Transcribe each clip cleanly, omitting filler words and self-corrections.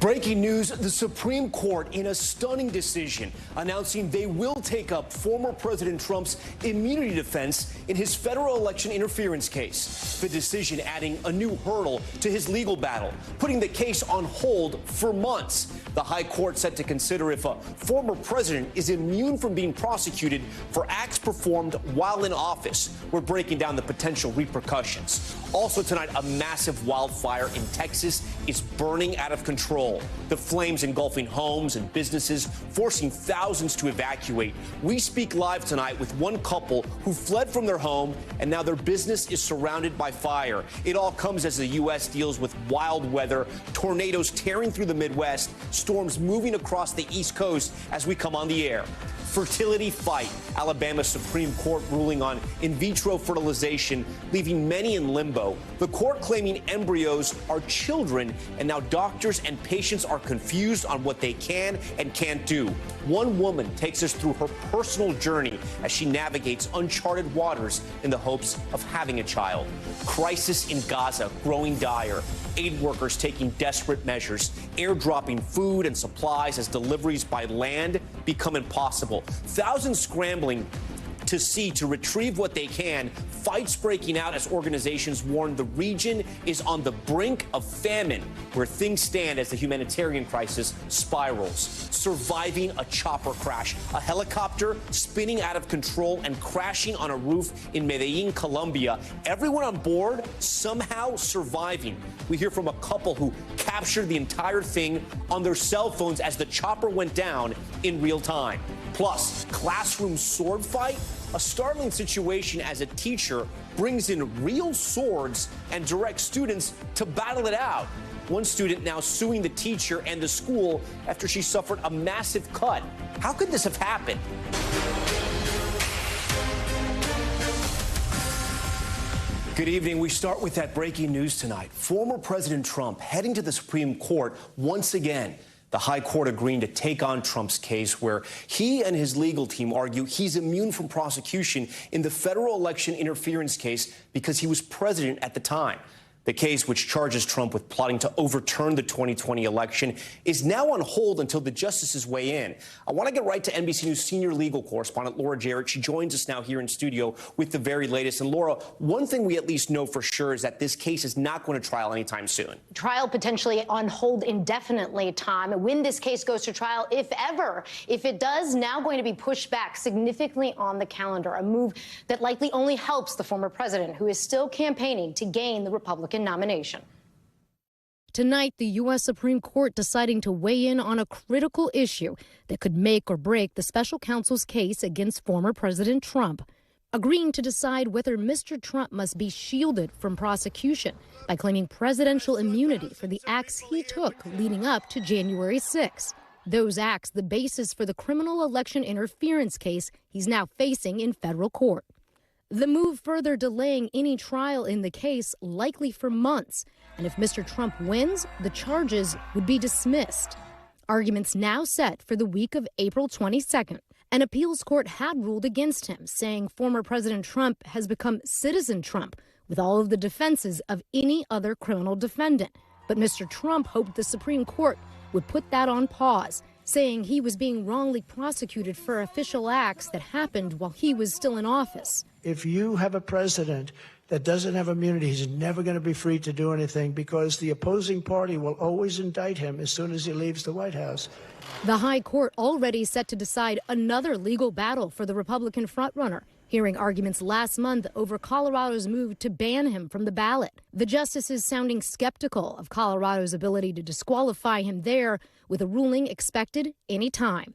Breaking news, the Supreme Court in a stunning decision announcing they will take up former President Trump's immunity defense in his federal election interference case. The decision adding a new hurdle to his legal battle, putting the case on hold for months. The High Court set to consider if a former president is immune from being prosecuted for acts performed while in office. We're breaking down the potential repercussions. Also tonight, a massive wildfire in Texas is burning out of control. The flames engulfing homes and businesses, forcing thousands to evacuate. We speak live tonight with one couple who fled from their home and now their business is surrounded by fire. It all comes as the U.S. deals with wild weather, tornadoes tearing through the Midwest, storms moving across the East Coast as we come on the air. Fertility fight. Alabama's Supreme Court ruling on in vitro fertilization, leaving many in limbo. The court claiming embryos are children, and now doctors and patients are confused on what they can and can't do. One woman takes us through her personal journey as she navigates uncharted waters in the hopes of having a child. Crisis in Gaza growing dire. Aid workers taking desperate measures, airdropping food and supplies as deliveries by land become impossible. Thousands scrambling to sea to retrieve what they can. Fights breaking out as organizations warn the region is on the brink of famine, where things stand as the humanitarian crisis spirals. Surviving a chopper crash, a helicopter spinning out of control and crashing on a roof in Medellin, Colombia. Everyone on board somehow surviving. We hear from a couple who captured the entire thing on their cell phones as the chopper went down in real time. Plus, classroom sword fight, a startling situation as a teacher brings in real swords and directs students to battle it out. One student now suing the teacher and the school after she suffered a massive cut. How could this have happened? Good evening. We start with that breaking news tonight. Former President Trump heading to the Supreme Court once again. The High Court agreeing to take on Trump's case, where he and his legal team argue he's immune from prosecution in the federal election interference case because he was president at the time. The case, which charges Trump with plotting to overturn the 2020 election, is now on hold until the justices weigh in. I want to get right to NBC News senior legal correspondent Laura Jarrett. She joins us now here in studio with the very latest. And Laura, one thing we at least know for sure is that this case is not going to trial anytime soon. Trial potentially on hold indefinitely, Tom. When this case goes to trial, if ever, if it does, now going to be pushed back significantly on the calendar, a move that likely only helps the former president, who is still campaigning to gain the Republican nomination. Tonight, the U.S. Supreme Court deciding to weigh in on a critical issue that could make or break the special counsel's case against former President Trump, agreeing to decide whether Mr. Trump must be shielded from prosecution by claiming presidential immunity for the acts he took leading up to January 6. Those acts the basis for the criminal election interference case he's now facing in federal court. The move further delaying any trial in the case, likely for months. And if Mr. Trump wins, the charges would be dismissed. Arguments now set for the week of April 22nd. An appeals court had ruled against him, saying former President Trump has become Citizen Trump with all of the defenses of any other criminal defendant. But Mr. Trump hoped the Supreme Court would put that on pause, saying he was being wrongly prosecuted for official acts that happened while he was still in office. If you have a president that doesn't have immunity, he's never going to be free to do anything because the opposing party will always indict him as soon as he leaves the White House. The High Court already set to decide another legal battle for the Republican frontrunner, hearing arguments last month over Colorado's move to ban him from the ballot. The justices sounding skeptical of Colorado's ability to disqualify him there, with a ruling expected any time.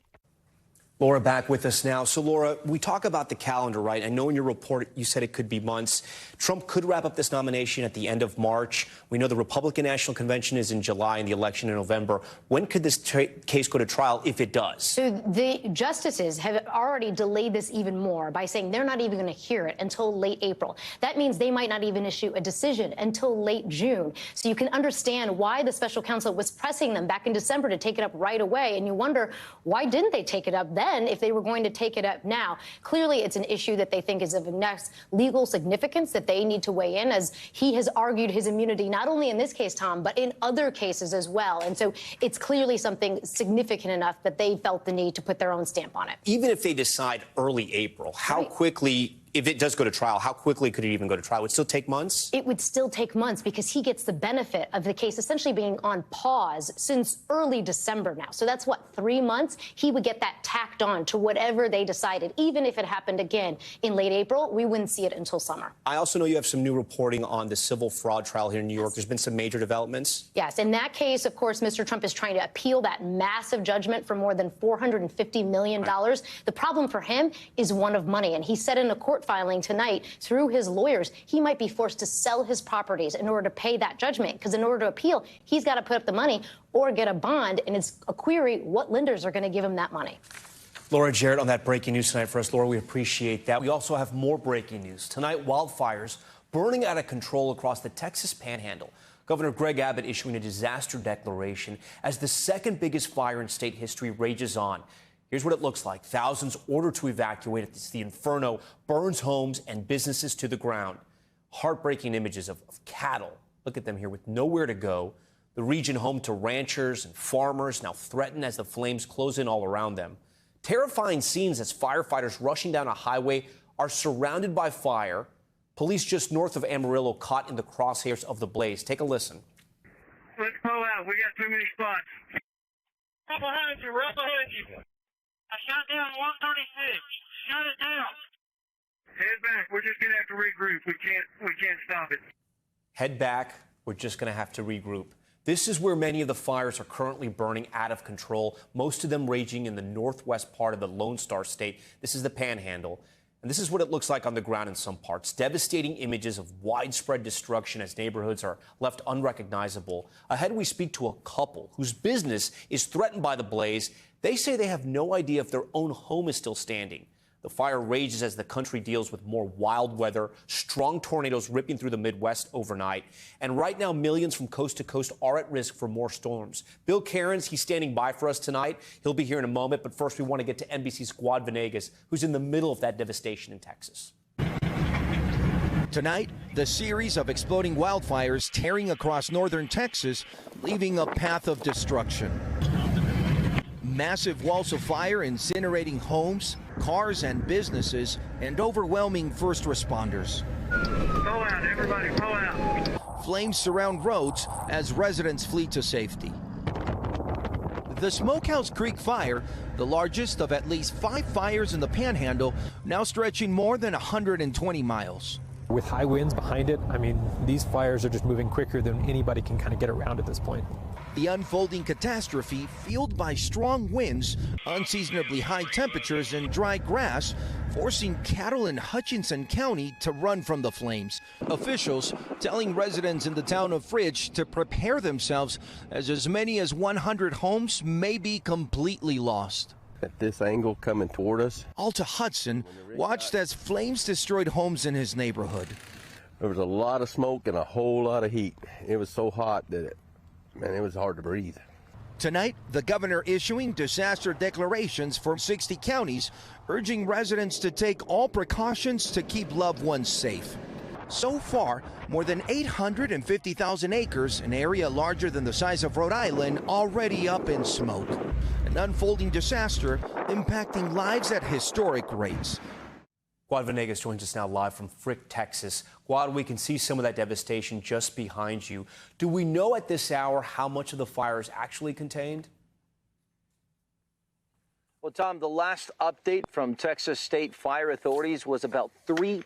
Laura back with us now. So, Laura, we talk about the calendar, right? I know in your report you said it could be months. Trump could wrap up this nomination at the end of March. We know the Republican National Convention is in July and the election in November. When could this case go to trial if it does? So the justices have already delayed this even more by saying they're not even going to hear it until late April. That means they might not even issue a decision until late June. So you can understand why the special counsel was pressing them back in December to take it up right away. And you wonder, why didn't they take it up then? then, if they were going to take it up now, clearly it's an issue that they think is of next legal significance that they need to weigh in, as he has argued his immunity, not only in this case, Tom, but in other cases as well. And so it's clearly something significant enough that they felt the need to put their own stamp on it. Even if they decide early April, how quickly, if it does go to trial, how quickly could it even go to trial? Would it still take months? It would still take months because he gets the benefit of the case essentially being on pause since early December now. So that's what, 3 months? He would get that tacked on to whatever they decided. Even if it happened again in late April, we wouldn't see it until summer. I also know you have some new reporting on the civil fraud trial here in New York. There's been some major developments. Yes. In that case, of course, Mr. Trump is trying to appeal that massive judgment for more than $450 million. Right. The problem for him is one of money. And he said in a court filing tonight, through his lawyers, he might be forced to sell his properties in order to pay that judgment, because in order to appeal, he's got to put up the money or get a bond, and it's a query what lenders are going to give him that money. Laura Jarrett on that breaking news tonight for us. Laura, we appreciate that. We also have more breaking news. Tonight, wildfires burning out of control across the Texas Panhandle. Governor Greg Abbott issuing a disaster declaration as the second biggest fire in state history rages on. Here's what it looks like. Thousands ordered to evacuate as the inferno burns homes and businesses to the ground. Heartbreaking images of cattle. Look at them here with nowhere to go. The region home to ranchers and farmers now threatened as the flames close in all around them. Terrifying scenes as firefighters rushing down a highway are surrounded by fire. Police just north of Amarillo caught in the crosshairs of the blaze. Take a listen. Let's pull out. We got too many spots. Right behind you, right behind you. I shot down 136. Shut it down. Head back. We're just going to have to regroup. We can't stop it. Head back. We're just going to have to regroup. This is where many of the fires are currently burning out of control, most of them raging in the northwest part of the Lone Star State. This is the Panhandle. And this is what it looks like on the ground in some parts. Devastating images of widespread destruction as neighborhoods are left unrecognizable. Ahead, we speak to a couple whose business is threatened by the blaze. They say they have no idea if their own home is still standing. The fire rages as the country deals with more wild weather, strong tornadoes ripping through the Midwest overnight. And right now, millions from coast to coast are at risk for more storms. Bill Cairns, he's standing by for us tonight. He'll be here in a moment. But first, we want to get to NBC's Squad Venegas, who's in the middle of that devastation in Texas. Tonight, the series of exploding wildfires tearing across northern Texas, leaving a path of destruction. Massive walls of fire incinerating homes, cars and businesses, and overwhelming first responders. Pull out, everybody, pull out. Flames surround roads as residents flee to safety. The Smokehouse Creek fire, the largest of at least 5 fires in the Panhandle, now stretching more than 120 miles. With high winds behind it, I mean, these fires are just moving quicker than anybody can kind of get around at this point. The unfolding catastrophe fueled by strong winds, unseasonably high temperatures, and dry grass, forcing cattle in Hutchinson County to run from the flames. Officials telling residents in the town of Fritch to prepare themselves as many as 100 homes may be completely lost. At this angle coming toward us. Alta Hudson watched as flames destroyed homes in his neighborhood. There was a lot of smoke and a whole lot of heat. It was so hot that it was hard to breathe. Tonight, the governor issuing disaster declarations for 60 counties, urging residents to take all precautions to keep loved ones safe. So far, more than 850,000 acres, an area larger than the size of Rhode Island, already up in smoke. An unfolding disaster impacting lives at historic rates. Squad Venegas joins us now live from Fritch, Texas. Squad, we can see some of that devastation just behind you. Do we know at this hour how much of the fire is actually contained? Well, Tom, the last update from Texas state fire authorities was about 3%.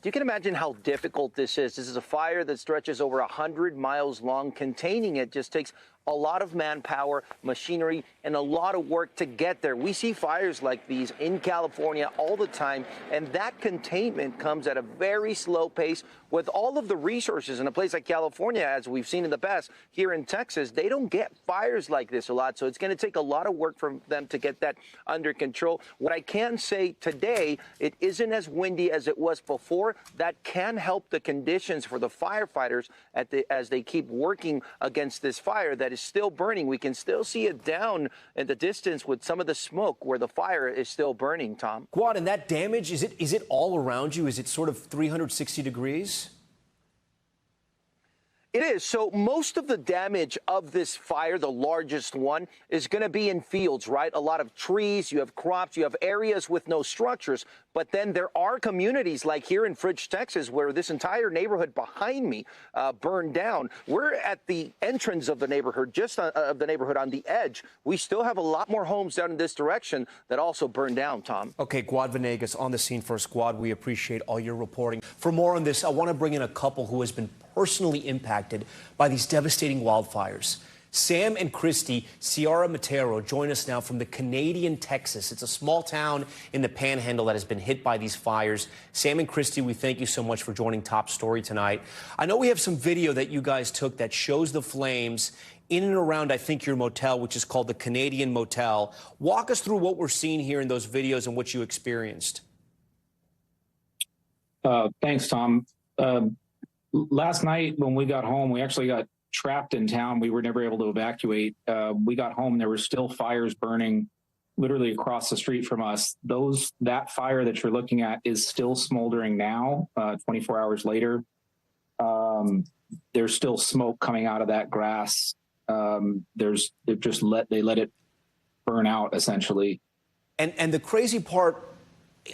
You can imagine how difficult this is. This is a fire that stretches over 100 miles long. Containing it just takes a lot of manpower, machinery, and a lot of work to get there. We see fires like these in California all the time, and that containment comes at a very slow pace. With all of the resources in a place like California, as we've seen in the past, here in Texas, they don't get fires like this a lot, so it's going to take a lot of work for them to get that under control. What I can say today, it isn't as windy as it was was before, that can help the conditions for the firefighters as they keep working against this fire that is still burning. We can still see it down in the distance with some of the smoke where the fire is still burning, Tom. Guad, and that damage, is it all around you? Is it sort of 360 degrees? It is. So most of the damage of this fire, the largest one, is going to be in fields, right? A lot of trees, you have crops, you have areas with no structures. But then there are communities like here in Fritch, Texas, where this entire neighborhood behind me burned down. We're at the entrance of the neighborhood, of the neighborhood on the edge. We still have a lot more homes down in this direction that also burned down, Tom. Okay, Guad Venegas on the scene for us. Guad, we appreciate all your reporting. For more on this, I want to bring in a couple who has been personally impacted by these devastating wildfires. Sam and Christy Sierra Matero join us now from the Canadian Texas. It's a small town in the Panhandle that has been hit by these fires. Sam and Christy, we thank you so much for joining Top Story tonight. I know we have some video that you guys took that shows the flames in and around, I think, your motel, which is called the Canadian Motel. Walk us through what we're seeing here in those videos and what you experienced. Thanks, Tom. Last night when we got home, we actually got trapped in town. We were never able to evacuate. We got home. There were still fires burning literally across the street from us. That fire that you're looking at is still smoldering now, 24 hours later. There's still smoke coming out of that grass. They let it burn out, essentially. And the crazy part,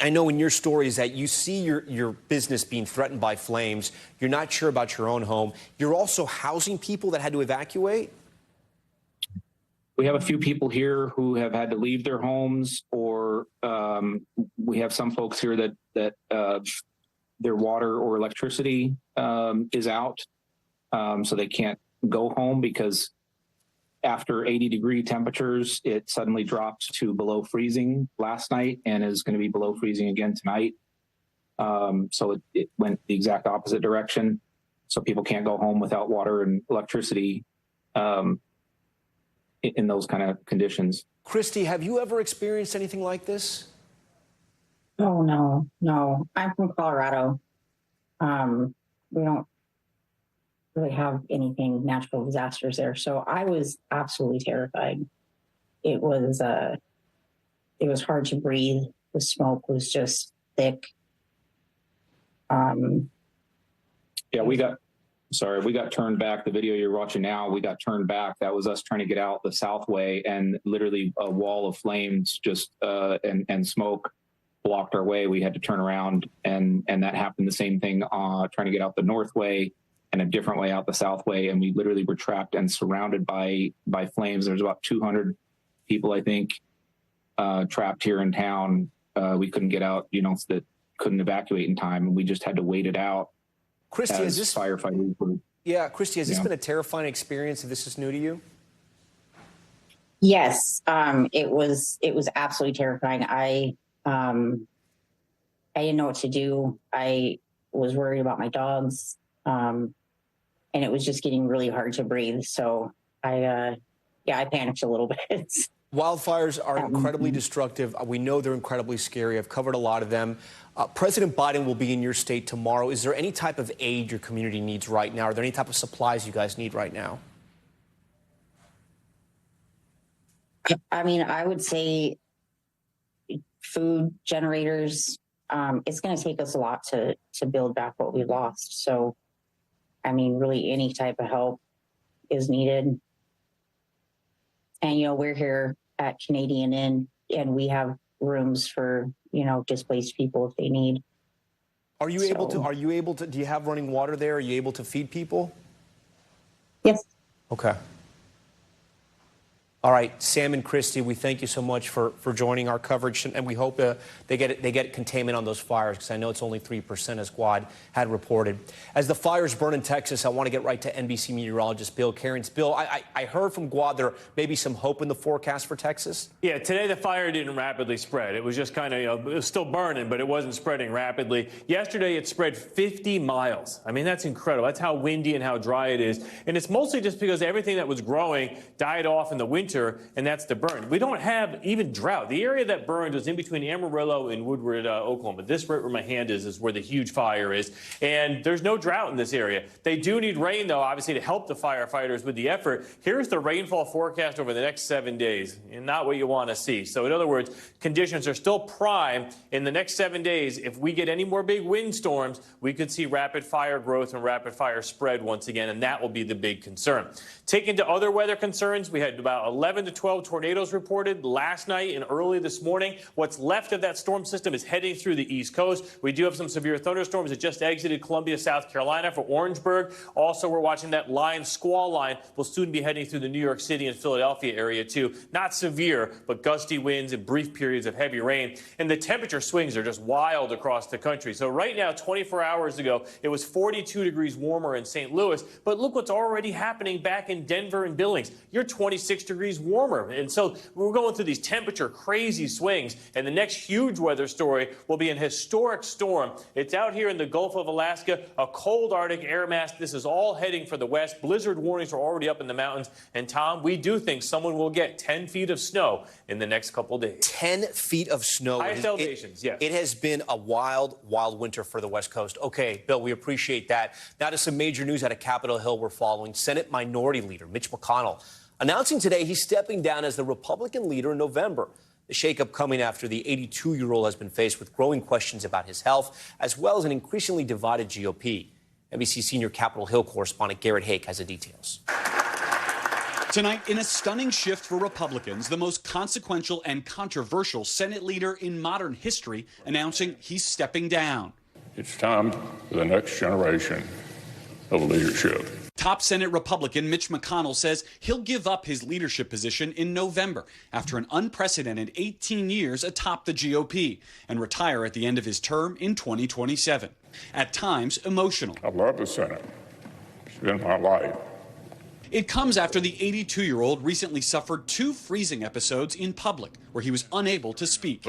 I know in your story, is that you see your business being threatened by flames. You're not sure about your own home. You're also housing people that had to evacuate? We have a few people here who have had to leave their homes, or we have some folks here that their water or electricity is out, so they can't go home because after 80-degree temperatures, it suddenly dropped to below freezing last night and is going to be below freezing again tonight. So it went the exact opposite direction. So people can't go home without water and electricity in those kind of conditions. Christy, have you ever experienced anything like this? Oh, no. I'm from Colorado. We don't really have anything natural disasters there. So I was absolutely terrified. It was hard to breathe. The smoke was just thick. Yeah, we got turned back. The video you're watching now, we got turned back. That was us trying to get out the south way, and literally a wall of flames and smoke blocked our way. We had to turn around, and that happened the same thing trying to get out the north way and a different way out the south way, and we literally were trapped and surrounded by flames. There's about 200 people, I think, trapped here in town. We couldn't get out, that couldn't evacuate in time, and we just had to wait it out. Christy, has this firefighters? Yeah, Christy, has this been a terrifying experience if this is new to you? Yes, it was absolutely terrifying. I didn't know what to do. I was worried about my dogs. And it was just getting really hard to breathe. So I panicked a little bit. Wildfires are incredibly destructive. We know they're incredibly scary. I've covered a lot of them. President Biden will be in your state tomorrow. Is there any type of aid your community needs right now? Are there any type of supplies you guys need right now? I mean, I would say food, generators. It's going to take us a lot to build back what we lost. So, I mean, really any type of help is needed. And, we're here at Canadian Inn, and we have rooms for, displaced people if they need. Are you able to, do you have running water there? Are you able to feed people? Yes. Okay. All right, Sam and Christy, we thank you so much for joining our coverage, and we hope they get containment on those fires, because I know it's only 3%, as Guad had reported. As the fires burn in Texas, I want to get right to NBC meteorologist Bill Cairns. Bill, I heard from Guad there may be some hope in the forecast for Texas. Yeah, today the fire didn't rapidly spread. It was just kind of, it was still burning, but it wasn't spreading rapidly. Yesterday it spread 50 miles. I mean, that's incredible. That's how windy and how dry it is. And it's mostly just because everything that was growing died off in the winter winter, and that's the burn. We don't have even drought. The area that burned was in between Amarillo and Woodward, Oklahoma. This right where my hand is where the huge fire is, and there's no drought in this area. They do need rain, though, obviously, to help the firefighters with the effort. Here's the rainfall forecast over the next 7 days, and not what you want to see. So, in other words, conditions are still prime. In the next 7 days, if we get any more big windstorms, we could see rapid fire growth and rapid fire spread once again, and that will be the big concern. Taken to other weather concerns, we had about 11 to 12 tornadoes reported last night and early this morning. What's left of that storm system is heading through the East Coast. We do have some severe thunderstorms that just exited Columbia, South Carolina for Orangeburg. Also, we're watching that line, squall line, will soon be heading through the New York City and Philadelphia area, too. Not severe, but gusty winds and brief periods of heavy rain. And the temperature swings are just wild across the country. So right now, 24 hours ago, it was 42 degrees warmer in St. Louis. But look what's already happening back in Denver and Billings. You're 26 degrees warmer. And so we're going through these temperature crazy swings. And the next huge weather story will be an historic storm. It's out here in the Gulf of Alaska, a cold Arctic air mass. This is all heading for the west. Blizzard warnings are already up in the mountains. And Tom, we do think someone will get 10 feet of snow in the next couple of days. 10 feet of snow. Highest elevations, yes. It has been a wild, wild winter for the West Coast. Okay, Bill, we appreciate that. Now to some major news out of Capitol Hill we're following. Senate Minority Leader Mitch McConnell announcing today he's stepping down as the Republican leader in November. The shakeup coming after the 82-year-old has been faced with growing questions about his health, as well as an increasingly divided GOP. NBC senior Capitol Hill correspondent Garrett Haake has the details. Tonight, in a stunning shift for Republicans, the most consequential and controversial Senate leader in modern history announcing he's stepping down. It's time for the next generation of leadership. Top Senate Republican Mitch McConnell says he'll give up his leadership position in November after an unprecedented 18 years atop the GOP and retire at the end of his term in 2027. At times, emotional. I love the Senate. It's been my life. It comes after the 82-year-old recently suffered 2 freezing episodes in public where he was unable to speak.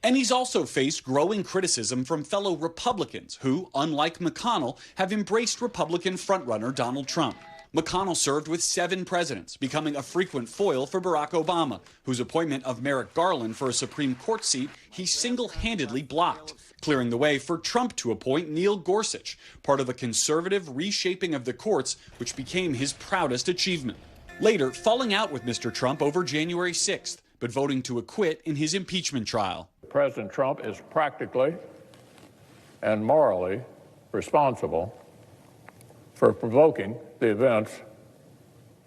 And he's also faced growing criticism from fellow Republicans who, unlike McConnell, have embraced Republican frontrunner Donald Trump. McConnell served with 7 presidents, becoming a frequent foil for Barack Obama, whose appointment of Merrick Garland for a Supreme Court seat he single-handedly blocked, clearing the way for Trump to appoint Neil Gorsuch, part of a conservative reshaping of the courts, which became his proudest achievement. Later, falling out with Mr. Trump over January 6th, but voting to acquit in his impeachment trial. President Trump is practically and morally responsible for provoking the events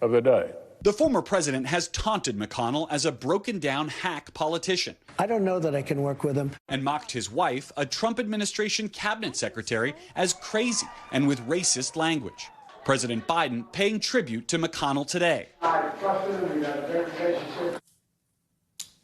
of the day. The former president has taunted McConnell as a broken-down hack politician. I don't know that I can work with him. And mocked his wife, a Trump administration cabinet secretary, as crazy and with racist language. President Biden paying tribute to McConnell today.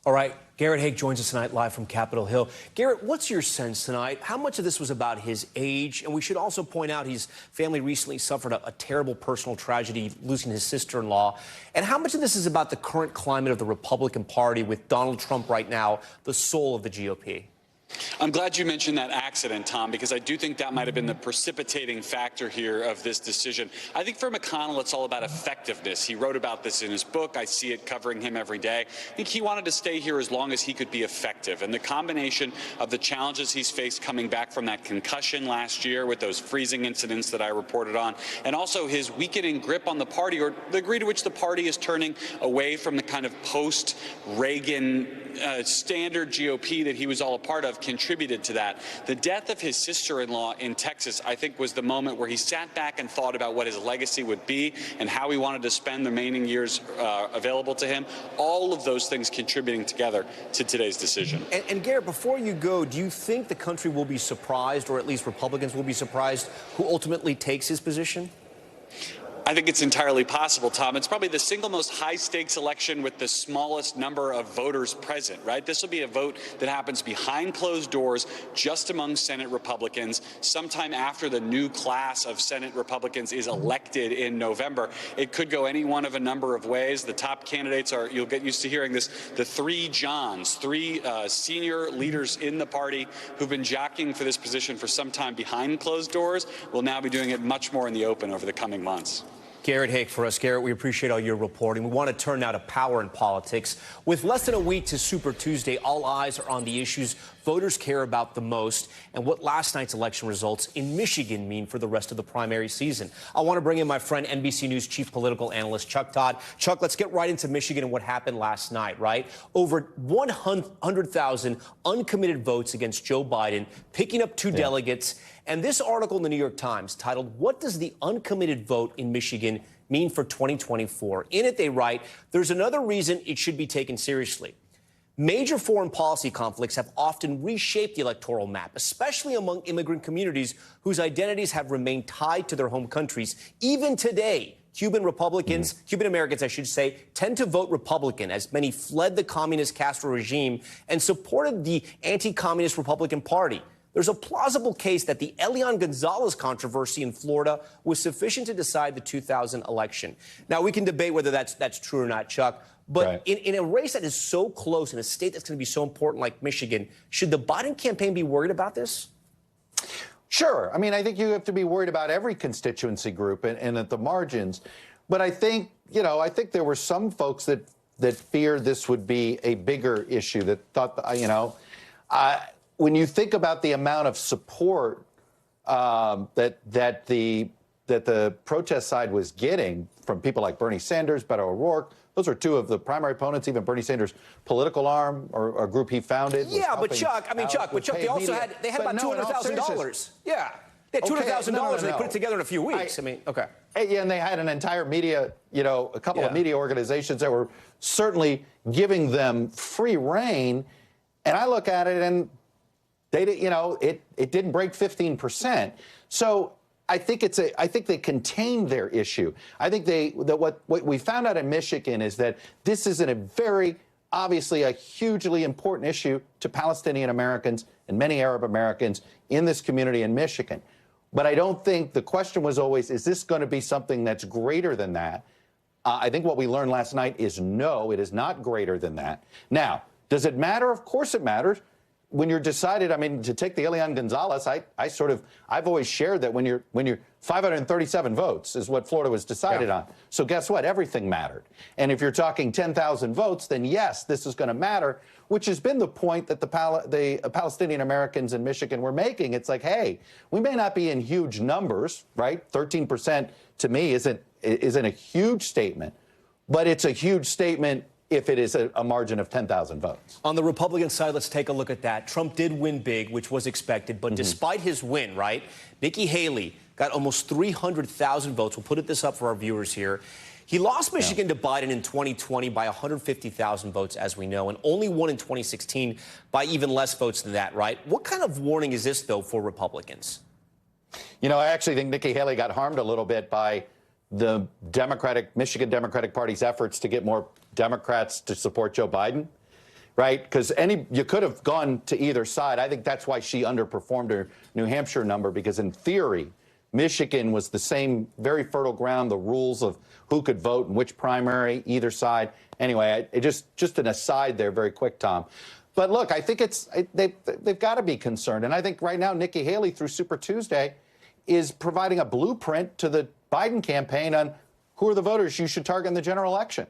All right, Garrett Haake joins us tonight live from Capitol Hill. Garrett, what's your sense tonight? How much of this was about his age? And we should also point out his family recently suffered a terrible personal tragedy, losing his sister-in-law. And how much of this is about the current climate of the Republican Party with Donald Trump right now, the soul of the GOP? I'm glad you mentioned that accident, Tom, because I do think that might have been the precipitating factor here of this decision. I think for McConnell, it's all about effectiveness. He wrote about this in his book. I see it covering him every day. I think he wanted to stay here as long as he could be effective. And the combination of the challenges he's faced coming back from that concussion last year with those freezing incidents that I reported on, and also his weakening grip on the party, or the degree to which the party is turning away from the kind of post-Reagan standard GOP that he was all a part of, contributed to that. The death of his sister-in-law in Texas, I think, was the moment where he sat back and thought about what his legacy would be and how he wanted to spend the remaining years available to him. All of those things contributing together to today's decision. And Garrett, before you go, do you think the country will be surprised, or at least Republicans will be surprised, who ultimately takes his position? I think it's entirely possible, Tom. It's probably the single most high-stakes election with the smallest number of voters present, right? This will be a vote that happens behind closed doors, just among Senate Republicans, sometime after the new class of Senate Republicans is elected in November. It could go any one of a number of ways. The top candidates are, you'll get used to hearing this, the 3 Johns, 3 senior leaders in the party who've been jockeying for this position for some time behind closed doors, will now be doing it much more in the open over the coming months. Garrett Hake for us. Garrett, we appreciate all your reporting. We want to turn now to power and politics. With less than a week to Super Tuesday, all eyes are on the issues voters care about the most and what last night's election results in Michigan mean for the rest of the primary season. I want to bring in my friend, NBC News chief political analyst Chuck Todd. Chuck, let's get right into Michigan and what happened last night, right? Over 100,000 uncommitted votes against Joe Biden, picking up two delegates. And this article in the New York Times titled, "What Does the Uncommitted Vote in Michigan Mean for 2024? In it, they write, there's another reason it should be taken seriously. Major foreign policy conflicts have often reshaped the electoral map, especially among immigrant communities whose identities have remained tied to their home countries. Even today, Cuban Americans, I should say, tend to vote Republican, as many fled the communist Castro regime and supported the anti-communist Republican Party. There's a plausible case that the Elian Gonzalez controversy in Florida was sufficient to decide the 2000 election." Now, we can debate whether that's true or not, Chuck, but in a race that is so close, in a state that's going to be so important like Michigan, should the Biden campaign be worried about this? Sure. I mean, I think you have to be worried about every constituency group and at the margins. But I think, I think there were some folks that feared this would be a bigger issue, that thought, when you think about the amount of support that the protest side was getting from people like Bernie Sanders, Beto O'Rourke, those are two of the primary opponents. Even Bernie Sanders' political arm, or a group he founded. Yeah, but Chuck, they also had about $200,000. Yeah, they had $200,000 and they put it together in a few weeks. Yeah, and they had an entire media, a couple of media organizations that were certainly giving them free rein. And I look at it and they, it didn't break 15%. So I think they contained their issue. I think what we found out in Michigan is that this is obviously a hugely important issue to Palestinian Americans and many Arab Americans in this community in Michigan. But I don't think the question was always, is this going to be something that's greater than that? I think what we learned last night is no, it is not greater than that. Now, does it matter? Of course it matters. When you're decided, to take the Elian Gonzalez, I've always shared that when you're 537 votes is what Florida was decided on. So guess what? Everything mattered. And if you're talking 10,000 votes, then yes, this is going to matter, which has been the point that the Palestinian Americans in Michigan were making. It's like, hey, we may not be in huge numbers, right? 13% to me isn't a huge statement, but it's a huge statement if it is a margin of 10,000 votes. On the Republican side, let's take a look at that. Trump did win big, which was expected, but despite his win, right, Nikki Haley got almost 300,000 votes. We'll put this up for our viewers here. He lost Michigan to Biden in 2020 by 150,000 votes, as we know, and only won in 2016 by even less votes than that, right? What kind of warning is this, though, for Republicans? I actually think Nikki Haley got harmed a little bit by the Michigan Democratic Party's efforts to get more Democrats to support Joe Biden, right? Because you could have gone to either side. I think that's why she underperformed her New Hampshire number, because in theory, Michigan was the same, very fertile ground, the rules of who could vote in which primary, either side. Anyway, just an aside there, very quick, Tom. But look, I think they've got to be concerned. And I think right now, Nikki Haley, through Super Tuesday, is providing a blueprint to the Biden campaign on who are the voters you should target in the general election.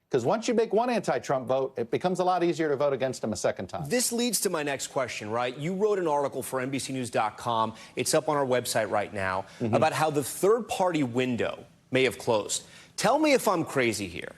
Because once you make one anti-Trump vote, it becomes a lot easier to vote against him a second time. This leads to my next question, right? You wrote an article for NBCNews.com. It's up on our website right now about how the third-party window may have closed. Tell me if I'm crazy here,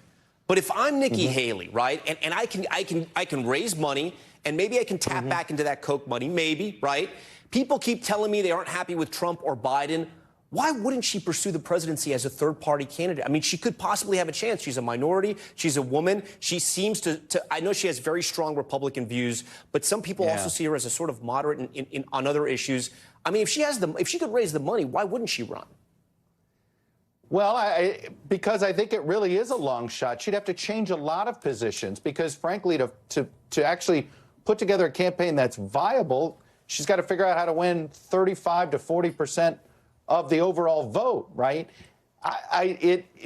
but if I'm Nikki Haley, right, and I can raise money, and maybe I can tap back into that Coke money, maybe, right? People keep telling me they aren't happy with Trump or Biden. Why wouldn't she pursue the presidency as a third-party candidate? I mean, she could possibly have a chance. She's a minority. She's a woman. She seems to I know she has very strong Republican views, but some people also see her as a sort of moderate on other issues. I mean, if she could raise the money, why wouldn't she run? Well, because I think it really is a long shot. She'd have to change a lot of positions because, frankly, to actually put together a campaign that's viable, she's got to figure out how to win 35 to 40% of the overall vote, right?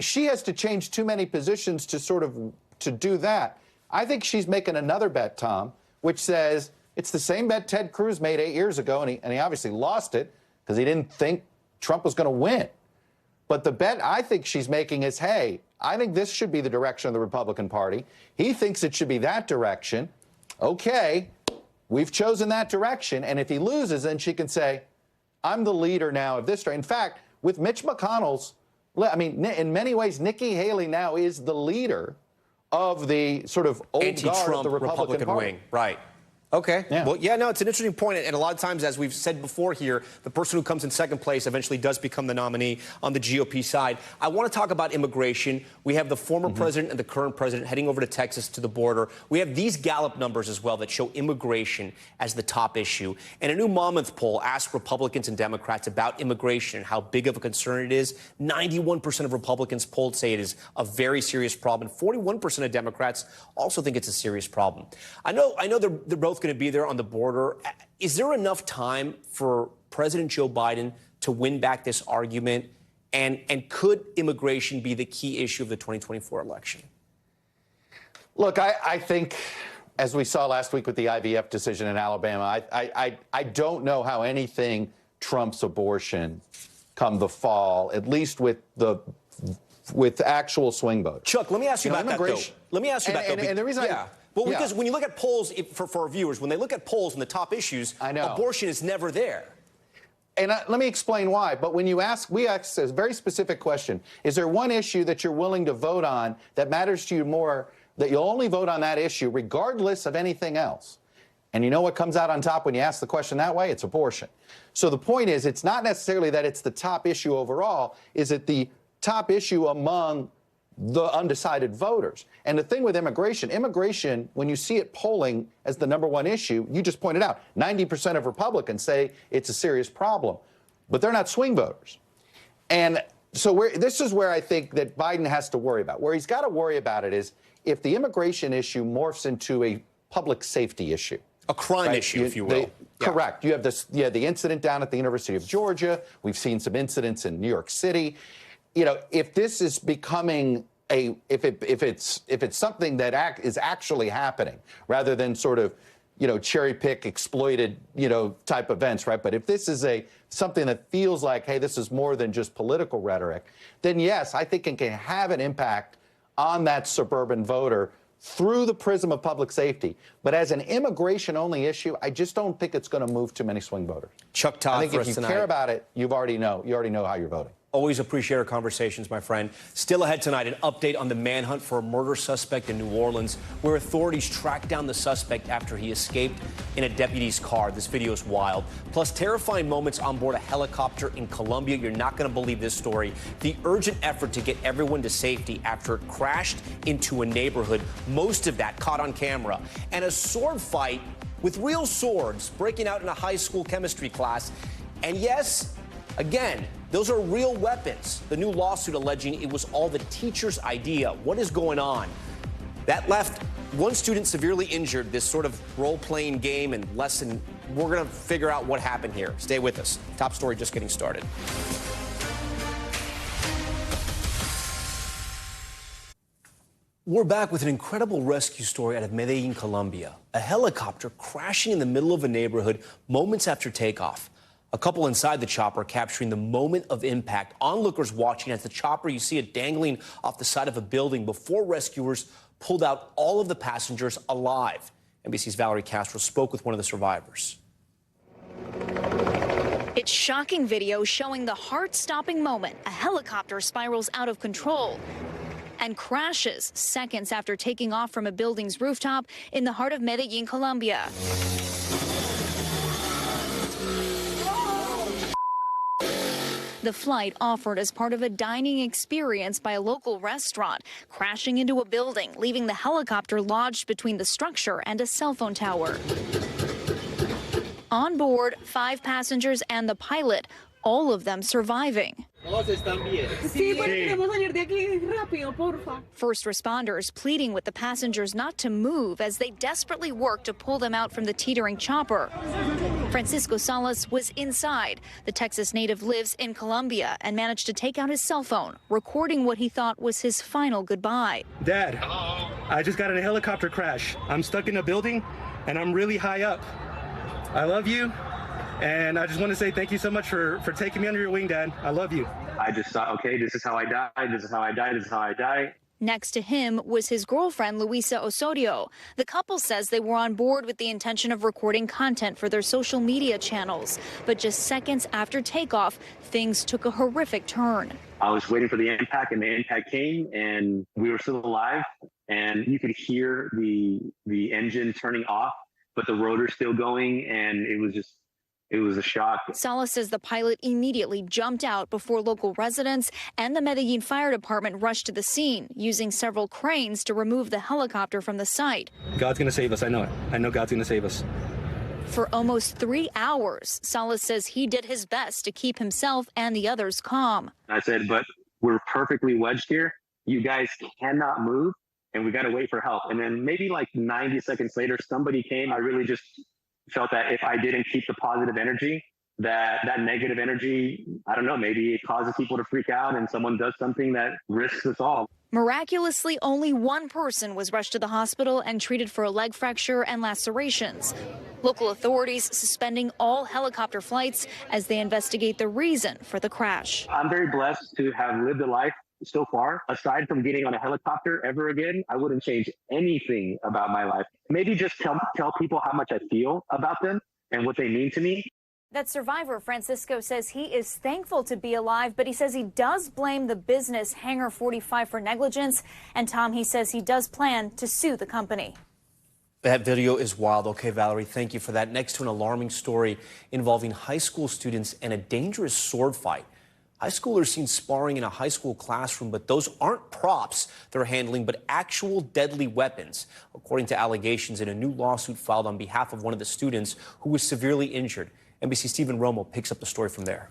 She has to change too many positions to do that. I think she's making another bet, Tom, which says it's the same bet Ted Cruz made 8 years ago, and he obviously lost it because he didn't think Trump was going to win. But the bet I think she's making is, hey, I think this should be the direction of the Republican Party. He thinks it should be that direction. Okay, we've chosen that direction. And if he loses, then she can say, I'm the leader now of this. In fact, with Mitch McConnell's, I mean, in many ways, Nikki Haley now is the leader of the sort of old guard of the Republican Party. wing. Right. Okay. Yeah. Well, yeah, no, it's an interesting point. And a lot of times, as we've said before here, the person who comes in second place eventually does become the nominee on the GOP side. I want to talk about immigration. We have the former president and the current president heading over to Texas to the border. We have these Gallup numbers as well that show immigration as the top issue. And a new Monmouth poll asked Republicans and Democrats about immigration and how big of a concern it is. 91% of Republicans polled say it is a very serious problem. 41% of Democrats also think it's a serious problem. I know they're both going to be there on the border. Is there enough time for President Joe Biden to win back this argument? And could immigration be the key issue of the 2024 election? Look, I think, as we saw last week with the IVF decision in Alabama, I don't know how anything trumps abortion come the fall, at least with actual swing votes. Chuck, let me ask you about that, though. Let me ask you about that. And the reason Well, because when you look at polls, for our viewers, when they look at polls and the top issues, abortion is never there. And let me explain why. But when we ask a very specific question, is there one issue that you're willing to vote on that matters to you more, that you'll only vote on that issue regardless of anything else? And you know what comes out on top when you ask the question that way? It's abortion. So the point is, it's not necessarily that it's the top issue overall. Is it the top issue among the undecided voters? And the thing with immigration, when you see it polling as the #1 issue, you just pointed out, 90% of Republicans say it's a serious problem, but they're not swing voters. And so this is where I think that Biden has to worry about. Where he's got to worry about it is if the immigration issue morphs into a public safety issue. A crime issue, if you will. Correct. You have the incident down at the University of Georgia. We've seen some incidents in New York City. You know, if this is becoming if it's something that is actually happening, rather than sort of, cherry pick exploited, type events, right? But if this is something that feels like, hey, this is more than just political rhetoric, then yes, I think it can have an impact on that suburban voter through the prism of public safety. But as an immigration-only issue, I just don't think it's going to move too many swing voters. Chuck Todd, I think if you care about it, you already know how you're voting. Always appreciate our conversations, my friend. Still ahead tonight, an update on the manhunt for a murder suspect in New Orleans, where authorities tracked down the suspect after he escaped in a deputy's car. This video is wild. Plus, terrifying moments on board a helicopter in Colombia. You're not going to believe this story. The urgent effort to get everyone to safety after it crashed into a neighborhood, most of that caught on camera. And a sword fight with real swords breaking out in a high school chemistry class. And yes, again, those are real weapons. The new lawsuit alleging it was all the teacher's idea. What is going on? That left one student severely injured, this sort of role-playing game and lesson. We're going to figure out what happened here. Stay with us. Top story just getting started. We're back with an incredible rescue story out of Medellin, Colombia. A helicopter crashing in the middle of a neighborhood moments after takeoff. A couple inside the chopper capturing the moment of impact. Onlookers watching as the chopper, you see it dangling off the side of a building before rescuers pulled out all of the passengers alive. NBC's Valerie Castro spoke with one of the survivors. It's shocking video showing the heart-stopping moment. A helicopter spirals out of control and crashes seconds after taking off from a building's rooftop in the heart of Medellin, Colombia. The flight offered as part of a dining experience by a local restaurant, crashing into a building, leaving the helicopter lodged between the structure and a cell phone tower. On board, 5 passengers and the pilot, all of them surviving. First responders pleading with the passengers not to move as they desperately work to pull them out from the teetering chopper. Francisco Salas was inside. The Texas native lives in Colombia and managed to take out his cell phone, recording what he thought was his final goodbye. Dad, I just got in a helicopter crash. I'm stuck in a building and I'm really high up. I love you. And I just want to say thank you so much for taking me under your wing, Dad. I love you. I just thought, okay, this is how I die. This is how I die. This is how I die. Next to him was his girlfriend, Luisa Osorio. The couple says they were on board with the intention of recording content for their social media channels. But just seconds after takeoff, things took a horrific turn. I was waiting for the impact, and the impact came, and we were still alive. And you could hear the engine turning off, but the rotor's still going, and it was a shock. Salas says the pilot immediately jumped out before local residents and the Medellin Fire Department rushed to the scene, using several cranes to remove the helicopter from the site. God's going to save us. I know it. I know God's going to save us. For almost 3 hours, Salas says he did his best to keep himself and the others calm. I said, but we're perfectly wedged here. You guys cannot move, and we got to wait for help. And then maybe like 90 seconds later, somebody came. I really just felt that if I didn't keep the positive energy, that negative energy, I don't know, maybe it causes people to freak out and someone does something that risks us all. Miraculously, only one person was rushed to the hospital and treated for a leg fracture and lacerations. Local authorities suspending all helicopter flights as they investigate the reason for the crash. I'm very blessed to have lived a life so far. Aside from getting on a helicopter ever again, I wouldn't change anything about my life. Maybe just tell people how much I feel about them and what they mean to me. That survivor, Francisco, says he is thankful to be alive, but he says he does blame the business Hangar 45 for negligence. And Tom, he says he does plan to sue the company. That video is wild. Okay, Valerie, thank you for that. Next to an alarming story involving high school students and a dangerous sword fight. High schoolers seen sparring in a high school classroom, but those aren't props they're handling, but actual deadly weapons, according to allegations in a new lawsuit filed on behalf of one of the students who was severely injured. NBC Stephen Romo picks up the story from there.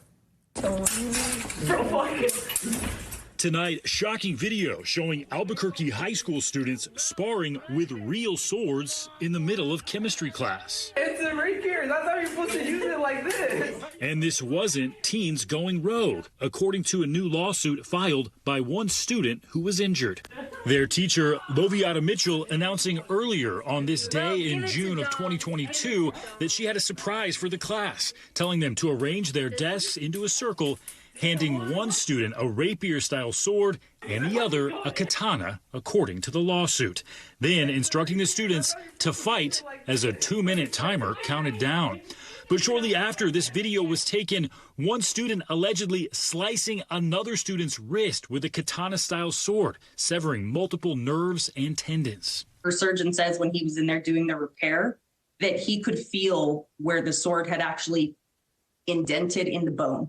Tonight, shocking video showing Albuquerque high school students sparring with real swords in the middle of chemistry class. It's right here. That's how you're supposed to use it, like this. And this wasn't teens going rogue, according to a new lawsuit filed by one student who was injured. Their teacher, Loviata Mitchell, announcing earlier on this day in June of 2022 that she had a surprise for the class, telling them to arrange their desks into a circle, handing one student a rapier-style sword and the other a katana, according to the lawsuit. Then instructing the students to fight as a 2-minute timer counted down. But shortly after this video was taken, one student allegedly slicing another student's wrist with a katana-style sword, severing multiple nerves and tendons. Her surgeon says when he was in there doing the repair that he could feel where the sword had actually indented in the bone.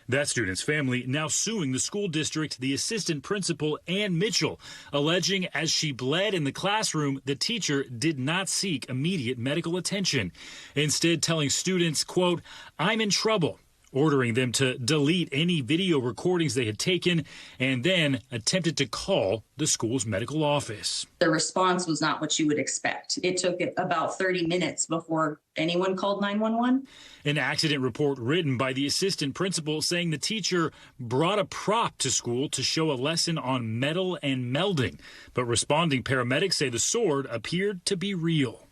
That student's family now suing the school district, the assistant principal, and Mitchell, alleging as she bled in the classroom, the teacher did not seek immediate medical attention, instead telling students, quote, "I'm in trouble," ordering them to delete any video recordings they had taken, and then attempted to call the school's medical office. The response was not what you would expect. It took about 30 minutes before anyone called 911. An accident report written by the assistant principal saying the teacher brought a prop to school to show a lesson on metal and melding, but responding paramedics say the sword appeared to be real.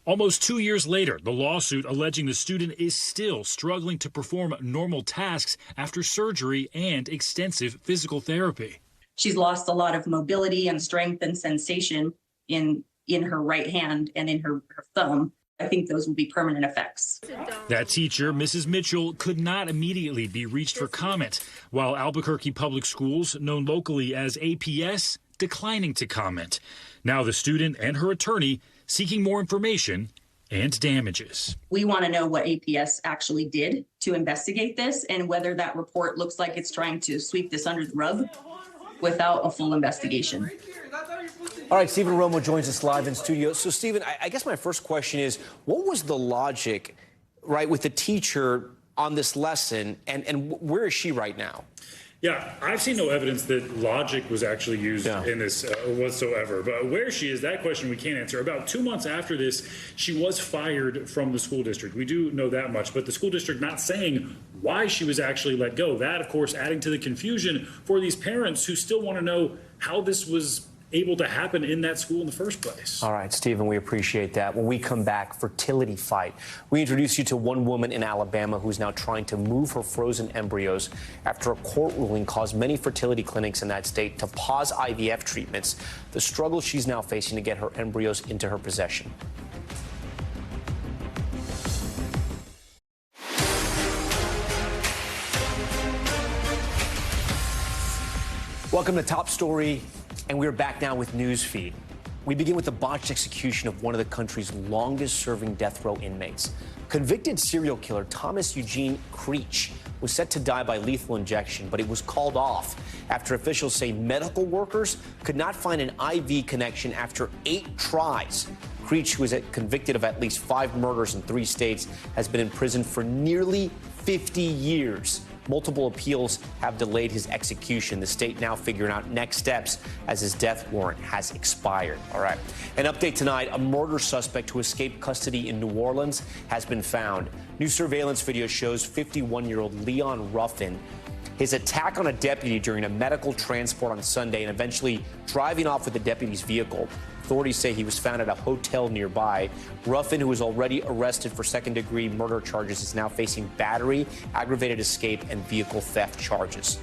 Almost 2 years later, the lawsuit alleging the student is still struggling to perform normal tasks after surgery and extensive physical therapy. She's lost a lot of mobility and strength and sensation in her right hand and in her thumb. I think those will be permanent effects. That teacher, Mrs. Mitchell, could not immediately be reached for comment, while Albuquerque Public Schools, known locally as APS, declining to comment. Now the student and her attorney seeking more information and damages. We want to know what APS actually did to investigate this and whether that report looks like it's trying to sweep this under the rug without a full investigation. All right, Stephen Romo joins us live in studio. So, Stephen, I guess my first question is, what was the logic, right, with the teacher on this lesson, and where is she right now? Yeah, I've seen no evidence that logic was actually used in this whatsoever. But where she is, that question we can't answer. About 2 months after this, she was fired from the school district. We do know that much, but the school district not saying why she was actually let go. That, of course, adding to the confusion for these parents who still want to know how this was able to happen in that school in the first place. All right, Stephen, we appreciate that. When we come back, fertility fight. We introduce you to one woman in Alabama who's now trying to move her frozen embryos after a court ruling caused many fertility clinics in that state to pause IVF treatments. The struggle she's now facing to get her embryos into her possession. Welcome to Top Story, and we're back now with News Feed. We begin with the botched execution of one of the country's longest-serving death row inmates. Convicted serial killer Thomas Eugene Fritch was set to die by lethal injection, but it was called off after officials say medical workers could not find an IV connection after 8 tries. Fritch, who was convicted of at least 5 murders in 3 states, has been in prison for nearly 50 years. Multiple appeals have delayed his execution. The state now figuring out next steps as his death warrant has expired. All right. An update tonight. A murder suspect who escaped custody in New Orleans has been found. New surveillance video shows 51-year-old Leon Ruffin. His attack on a deputy during a medical transport on Sunday and eventually driving off with the deputy's vehicle. Authorities say he was found at a hotel nearby. Ruffin, who was already arrested for second-degree murder charges, is now facing battery, aggravated escape, and vehicle theft charges.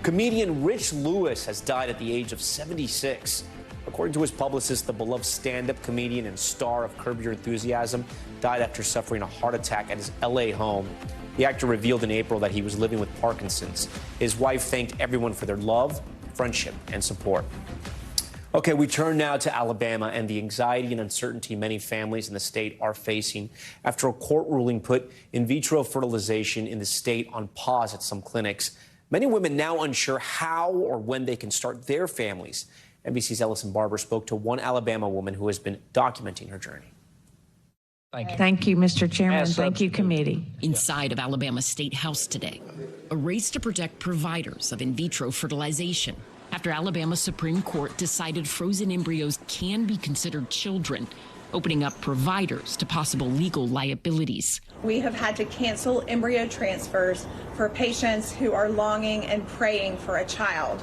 Comedian Rich Lewis has died at the age of 76. According to his publicist, the beloved stand-up comedian and star of Curb Your Enthusiasm died after suffering a heart attack at his L.A. home. The actor revealed in April that he was living with Parkinson's. His wife thanked everyone for their love, friendship, and support. Okay, we turn now to Alabama and the anxiety and uncertainty many families in the state are facing after a court ruling put in vitro fertilization in the state on pause at some clinics. Many women now unsure how or when they can start their families. NBC's Ellison Barber spoke to one Alabama woman who has been documenting her journey. Thank you, Mr. Chairman. Thank you, committee. Inside of Alabama State House today, a race to protect providers of in vitro fertilization after Alabama Supreme Court decided frozen embryos can be considered children, opening up providers to possible legal liabilities. We have had to cancel embryo transfers for patients who are longing and praying for a child.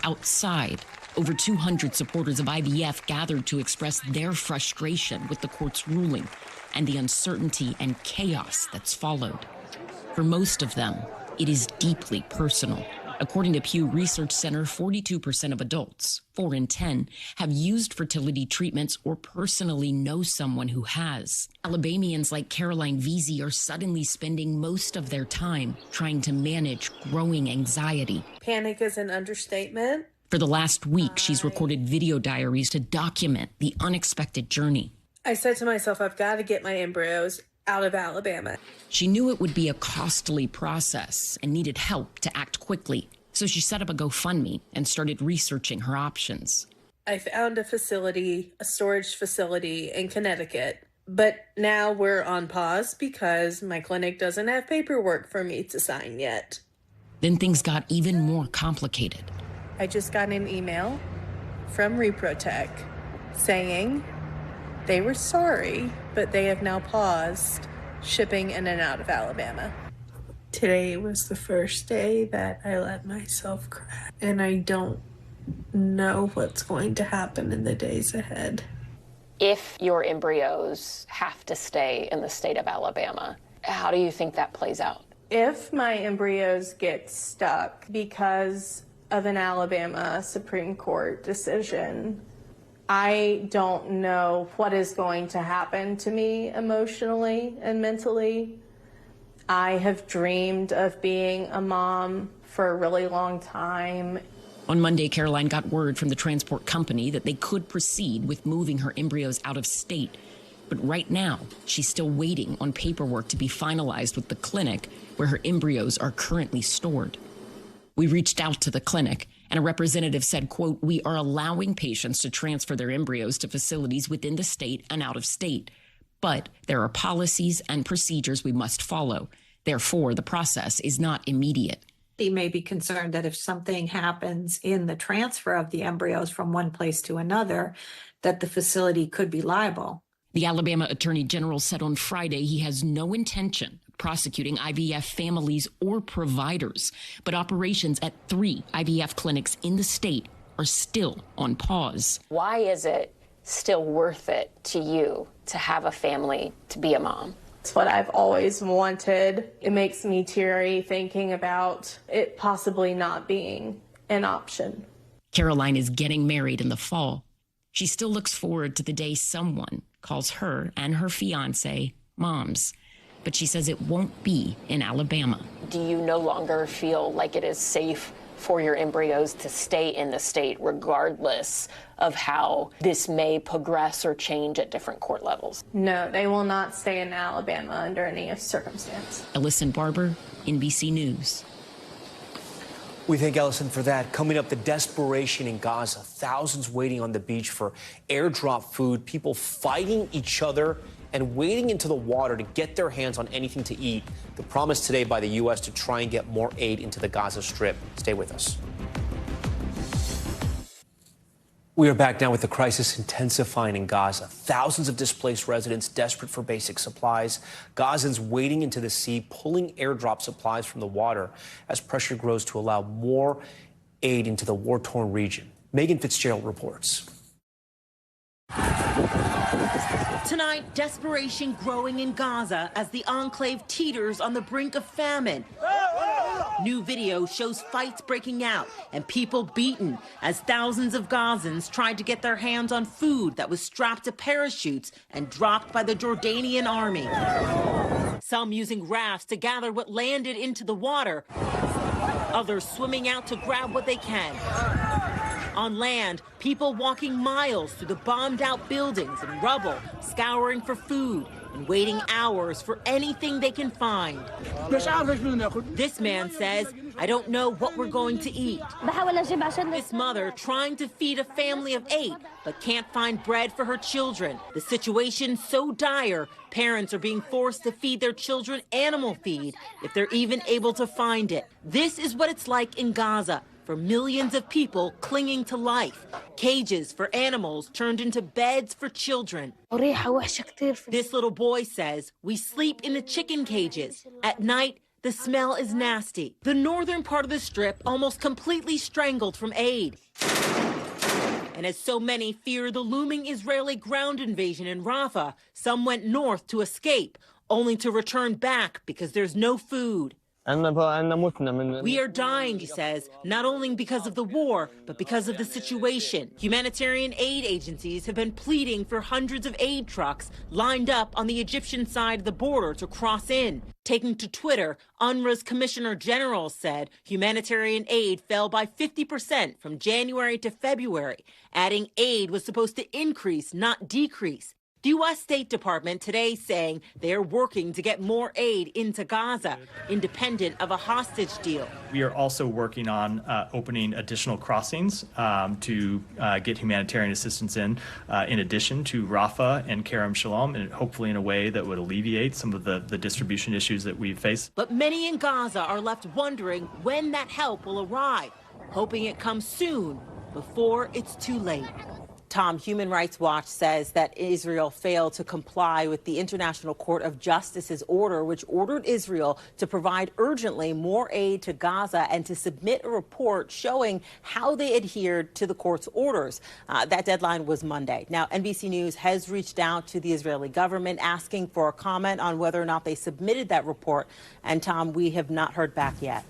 Outside, over 200 supporters of IVF gathered to express their frustration with the court's ruling and the uncertainty and chaos that's followed. For most of them, it is deeply personal. According to Pew Research Center, 42% of adults, 4 in 10, have used fertility treatments or personally know someone who has. Alabamians like Caroline Veazey are suddenly spending most of their time trying to manage growing anxiety. Panic is an understatement. For the last week, she's recorded video diaries to document the unexpected journey. I said to myself, I've got to get my embryos out of Alabama. She knew it would be a costly process and needed help to act quickly. So she set up a GoFundMe and started researching her options. I found a facility, a storage facility in Connecticut. But now we're on pause because my clinic doesn't have paperwork for me to sign yet. Then things got even more complicated. I just got an email from Reprotech saying they were sorry, but they have now paused shipping in and out of Alabama. Today was the first day that I let myself cry, and I don't know what's going to happen in the days ahead. If your embryos have to stay in the state of Alabama, how do you think that plays out? If my embryos get stuck because of an Alabama Supreme Court decision, I don't know what is going to happen to me emotionally and mentally. I have dreamed of being a mom for a really long time. On Monday, Caroline got word from the transport company that they could proceed with moving her embryos out of state. But right now, she's still waiting on paperwork to be finalized with the clinic where her embryos are currently stored. We reached out to the clinic, and a representative said, quote, "We are allowing patients to transfer their embryos to facilities within the state and out of state. But there are policies and procedures we must follow. Therefore, the process is not immediate." He may be concerned that if something happens in the transfer of the embryos from one place to another, that the facility could be liable. The Alabama Attorney General said on Friday he has no intention of prosecuting IVF families or providers, but operations at 3 IVF clinics in the state are still on pause. Why is it still worth it to you to have a family, to be a mom? It's what I've always wanted. It makes me teary thinking about it possibly not being an option. Caroline is getting married in the fall. She still looks forward to the day someone calls her and her fiancé moms. But she says it won't be in Alabama. Do you no longer feel like it is safe for your embryos to stay in the state regardless of how this may progress or change at different court levels? No, they will not stay in Alabama under any circumstance. Ellison Barber, NBC News. We thank Ellison for that. Coming up, the desperation in Gaza. Thousands waiting on the beach for airdrop food, people fighting each other and wading into the water to get their hands on anything to eat. The promise today by the U.S. to try and get more aid into the Gaza Strip. Stay with us. We are back now with the crisis intensifying in Gaza. Thousands of displaced residents desperate for basic supplies. Gazans wading into the sea, pulling airdrop supplies from the water as pressure grows to allow more aid into the war-torn region. Megan Fitzgerald reports. Tonight, desperation growing in Gaza as the enclave teeters on the brink of famine. New video shows fights breaking out and people beaten as thousands of Gazans tried to get their hands on food that was strapped to parachutes and dropped by the Jordanian army. Some using rafts to gather what landed into the water, others swimming out to grab what they can. On land, people walking miles through the bombed-out buildings and rubble, scouring for food and waiting hours for anything they can find. This man says, "I don't know what we're going to eat." This mother trying to feed a family of 8, but can't find bread for her children. The situation so dire, parents are being forced to feed their children animal feed if they're even able to find it. This is what it's like in Gaza for millions of people clinging to life. Cages for animals turned into beds for children. This little boy says, "We sleep in the chicken cages. At night, the smell is nasty." The northern part of the Strip almost completely strangled from aid. And as so many fear the looming Israeli ground invasion in Rafah, some went north to escape, only to return back because there's no food. We are dying, he says, not only because of the war, but because of the situation. Humanitarian aid agencies have been pleading for hundreds of aid trucks lined up on the Egyptian side of the border to cross in. Taking to Twitter, UNRWA's Commissioner General said humanitarian aid fell by 50% from January to February, adding aid was supposed to increase, not decrease. The U.S. State Department today saying they are working to get more aid into Gaza, independent of a hostage deal. We are also working on opening additional crossings to get humanitarian assistance in addition to Rafah and Kerem Shalom, and hopefully in a way that would alleviate some of the distribution issues that we've faced. But many in Gaza are left wondering when that help will arrive, hoping it comes soon before it's too late. Tom, Human Rights Watch says that Israel failed to comply with the International Court of Justice's order, which ordered Israel to provide urgently more aid to Gaza and to submit a report showing how they adhered to the court's orders. That deadline was Monday. Now, NBC News has reached out to the Israeli government asking for a comment on whether or not they submitted that report. And Tom, we have not heard back yet.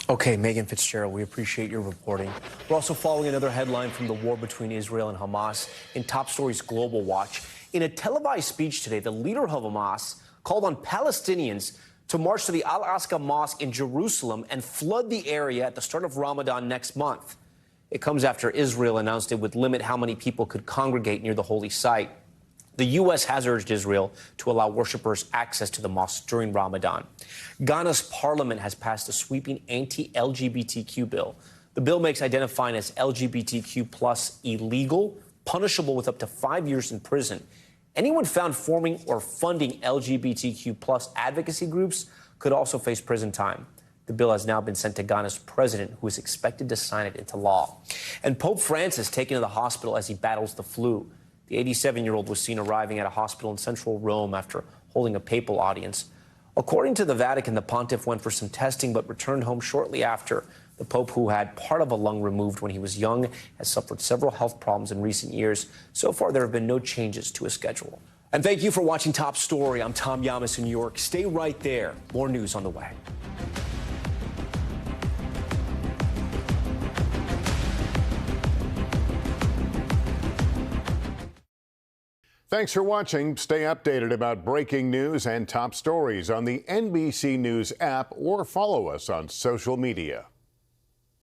Okay, Megan Fitzgerald, we appreciate your reporting. We're also following another headline from the war between Israel and Hamas in Top Stories Global Watch. In a televised speech today, the leader of Hamas called on Palestinians to march to the Al-Aqsa Mosque in Jerusalem and flood the area at the start of Ramadan next month. It comes after Israel announced it would limit how many people could congregate near the holy site. The U.S. has urged Israel to allow worshippers access to the mosque during Ramadan. Ghana's parliament has passed a sweeping anti-LGBTQ bill. The bill makes identifying as LGBTQ plus illegal, punishable with up to 5 years in prison. Anyone found forming or funding LGBTQ plus advocacy groups could also face prison time. The bill has now been sent to Ghana's president, who is expected to sign it into law. And Pope Francis taken to the hospital as he battles the flu. The 87-year-old was seen arriving at a hospital in central Rome after holding a papal audience. According to the Vatican, the pontiff went for some testing but returned home shortly after The Pope, who had part of a lung removed when he was young, has suffered several health problems in recent years. So far, there have been no changes to his schedule. And thank you for watching Top Story. I'm Tom Llamas in New York. Stay right there. More news on the way. Thanks for watching. Stay updated about breaking news and top stories on the NBC News app or follow us on social media.